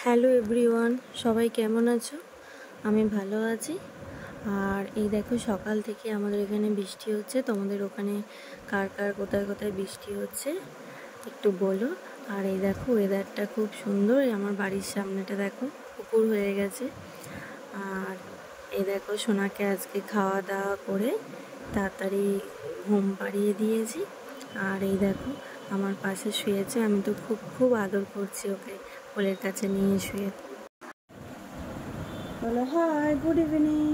Hello everyone, সবাই কেমন আছো? আমি ভালো আছি। আর এই দেখো, সকাল থেকে আমাদের এখানে বৃষ্টি হচ্ছে। তোমাদের ওখানে কার কার কোথায় কোথায় বৃষ্টি হচ্ছে একটু বলো। আর এই দেখো, ওয়েদারটা খুব সুন্দর। আমার বাড়ির সামনেটা দেখো পুকুর হয়ে গেছে। আর এই দেখো, সোনাকে আজকে খাওয়া দাওয়া করে তাড়াতাড়ি ঘুম পাড়িয়ে দিয়েছি। আর এই দেখো, আমার পাশে শুয়েছে। আমি তো খুব খুব আদর করছি ওকে, কোলের কাছে নিয়ে শুয়ে। বলো হাই, গুড ইভিনিং।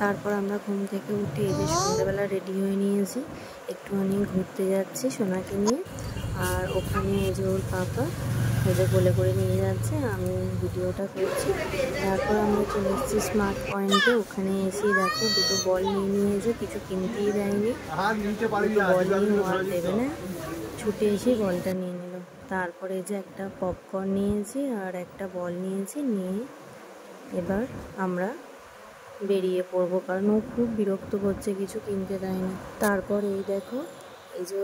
তারপর আমরা ঘুম থেকে উঠে এই যে সন্ধ্যাবেলা রেডি হয়ে নিয়েছি, একটুখানি ঘুরতে যাচ্ছি সোনাকে নিয়ে। আর ওখানে এই যে ওর পাপা ওদের বলে করে নিয়ে যাচ্ছে, আমি ভিডিওটা করছি। তারপর আমরা চলে এসেছি স্মার্ট পয়েন্টে। ওখানে এসে দেখো দুটো বল নিয়ে এসে, কিছু কিনতেই দেয়নি, দুটো বল নিয়ে ওয়াল দেবে না, ছুটে এসে বলটা নিয়ে নিল। তারপরে যে একটা পপকর্ন নিয়েছি আর একটা বল নিয়েছি, নিয়ে এবার আমরা বেরিয়ে পড়বো, কারণ ও খুব বিরক্ত করছে, কিছু কিনতে দেয় না। তারপর এই দেখো, এই যে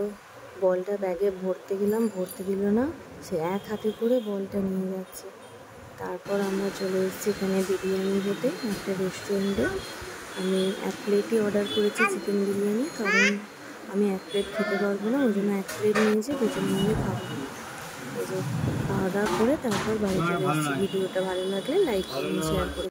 বলটা ব্যাগে ভরতে গেলাম, ভরতে দিল না, সে এক হাতে করে বলটা নিয়ে যাচ্ছে। তারপর আমরা চলে এসেছি এখানে বিরিয়ানি খেতে, একটা রেস্টুরেন্টে। আমি এক প্লেটই অর্ডার করেছি চিকেন বিরিয়ানি, কারণ আমি এক প্লেট খেতে পারবো না, ওই জন্য এক প্লেট নিয়েছি, দুজন মিলে খাবো। এই যে খাওয়া দাওয়া করে তারপর বাড়ি চলে এসেছি। ভিডিওটা ভালো লাগলে লাইক করুন, শেয়ার করুন।